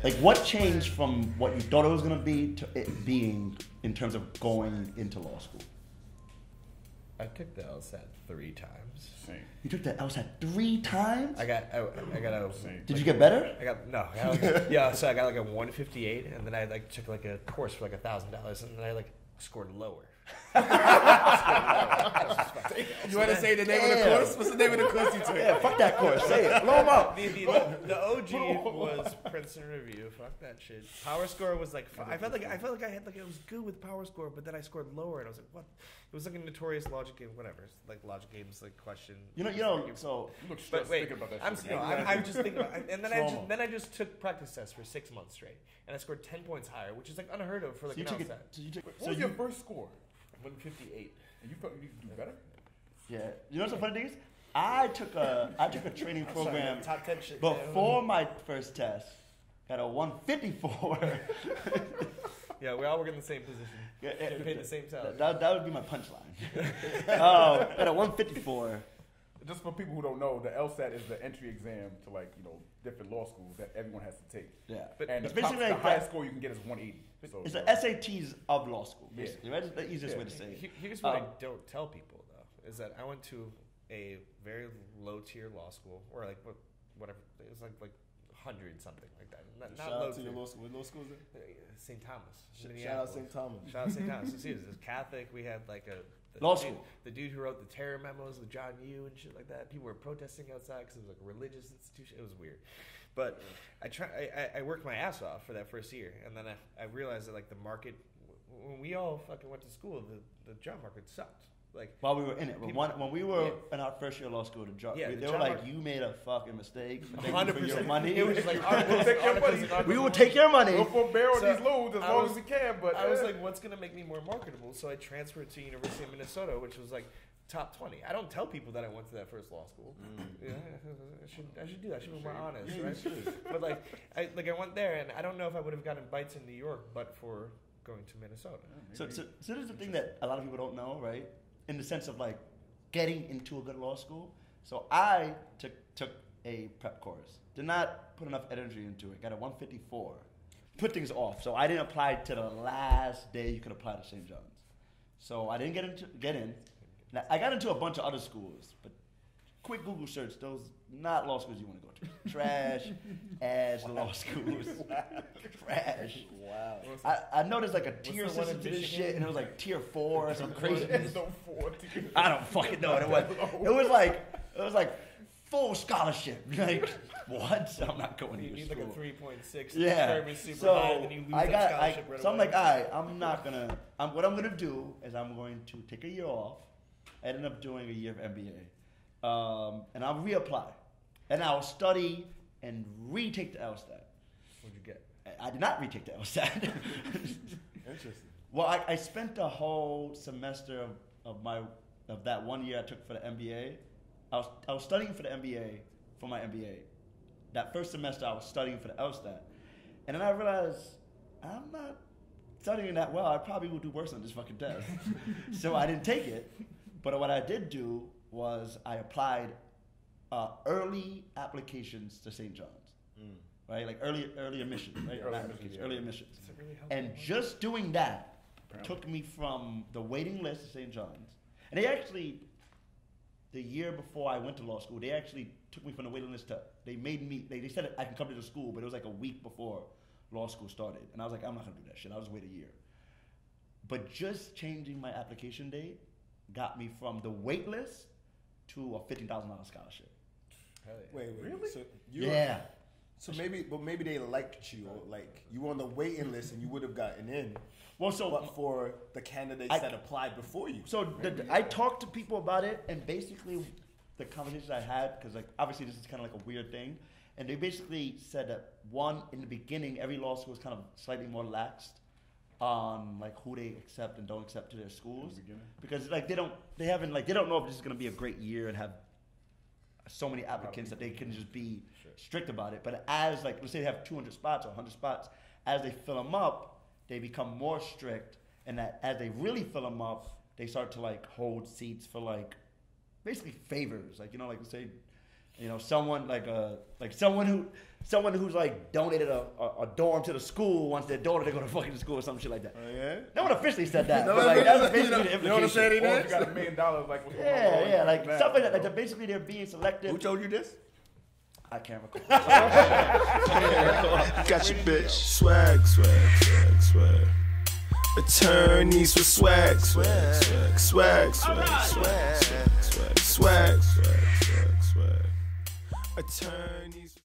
Like, what changed from what you thought it was gonna be to it being in terms of going into law school? I took the LSAT 3 times. Same. You took the LSAT 3 times? I got a. Did you get better? I got so I got like a 158, and then I like took like a course for like $1,000, and then I like scored lower. You want to say the name of the course? What's the name of the course you took? Yeah, fuck that course. Say it. Blow them up. The OG was Princeton Review. Fuck that shit. Power Score was like I felt like I had like it was good with Power Score, but then I scored lower, and I was like, what? It was like a notorious logic game, whatever. It's like logic games, like question. So You look stressed thinking about that shit. I'm just thinking about it. And then I just took practice tests for 6 months straight, and I scored 10 points higher, which is like unheard of for like an LSAT. What was your first score? 158. And you thought you could do better? Yeah. You know what's the funny thing is? I took a training program Top 10 shit. before my first test. Got a 154. Yeah, we all work in the same position. Yeah, Get paid the same salary. that would be my punchline. Got a 154. Just for people who don't know, the LSAT is the entry exam to different law schools that everyone has to take. Yeah. And it's the basically like highest score you can get is 180. So, it's the SATs of law school, basically. Right? That's the easiest way to say it. Here's what I don't tell people, though, is that I went to a very low-tier law school, or like whatever, it was like 100 something like that. Not Shout low out to tier. your law school. What law school is it? St. Thomas. Shout out St. Thomas. Shout out St. Thomas. So see, it was Catholic. We had like law school. The dude who wrote the terror memos with John Yoo and shit like that. People were protesting outside because it was like a religious institution. It was weird. But I worked my ass off for that first year, and then I realized that like the market, when we all fucking went to school, the job market sucked. Like while we were in it, when we were in our first year of law school, they were like, "You made a fucking mistake. 100% money." It was just like we will take your money. We'll forbear on these loans as long as we can. But I was like, "What's gonna make me more marketable?" So I transferred to University of Minnesota, which was like top 20. I don't tell people that I went to that first law school. Yeah, I should do that. I should be more honest, right? But I went there, and I don't know if I would have gotten bites in New York, but for going to Minnesota. So this is the thing that a lot of people don't know, right? In the sense of like getting into a good law school. So I took a prep course. Did not put enough energy into it. Got a 154. Put things off. So I didn't apply to the last day you could apply to St. John's. So I didn't get in. Now, I got into a bunch of other schools, but quick Google search, those not law schools you want to go to. Trash ass law schools. Trash. Wow. I noticed like a tier system to this shit, and it was like tier 4 or some crazy. I don't fucking know what it was. It was like full scholarship. Like what? I'm not going to You need school. like a 3.6. Yeah. Super So high, and then you lose that scholarship right so I'm away. like, all right, I'm not gonna. What I'm gonna do is I'm going to take a year off. I ended up doing a year of MBA, and I'll reapply, and I'll study and retake the LSAT. What'd you get? I did not retake the LSAT. Interesting. Well, I spent the whole semester of that 1 year I took for the MBA. I was studying for the MBA for my MBA. That first semester I was studying for the LSAT, and then I realized I'm not studying that well. I probably will do worse on this fucking test. So I didn't take it. But what I did do was I applied early applications to St. John's, right? Like early admissions, right? Early admissions. Really And just doing that took me from the waiting list to St. John's. And they actually, the year before I went to law school, they actually took me from the waiting list to, they said I can come to the school, but it was like a week before law school started. And I was like, I'm not going to do that shit. I'll just wait a year. But just changing my application date got me from the wait list to a $15,000 scholarship. Wait, Really? So So maybe they liked you, or like you were on the waiting list and you would have gotten in. Well, so but for the candidates that applied before you. So I talked to people about it, and basically the conversations I had, because like obviously this is kind of like a weird thing, and they basically said that one, in the beginning, every law school is kind of slightly more laxed on like who they accept and don't accept to their schools, because like they don't know if this is going to be a great year and have so many applicants that they can just be strict about it. But as like, let's say they have 200 spots or 100 spots, as they fill them up, they become more strict, and that as they really fill them up, they start to like hold seats for like basically favors, like, you know, like say You know, someone someone who's like donated a dorm to the school wants their daughter to go to fucking school or some shit like that. Oh, yeah? No one officially said that. But like, that's basically the implication. You know what I'm saying? Or if you got $1 million, like what's going on? Yeah, like Now, stuff like that. you Like know? basically they're being selective. Who told you this? I can't recall. Got your bitch. Swag. Attorneys for swag. Attorneys.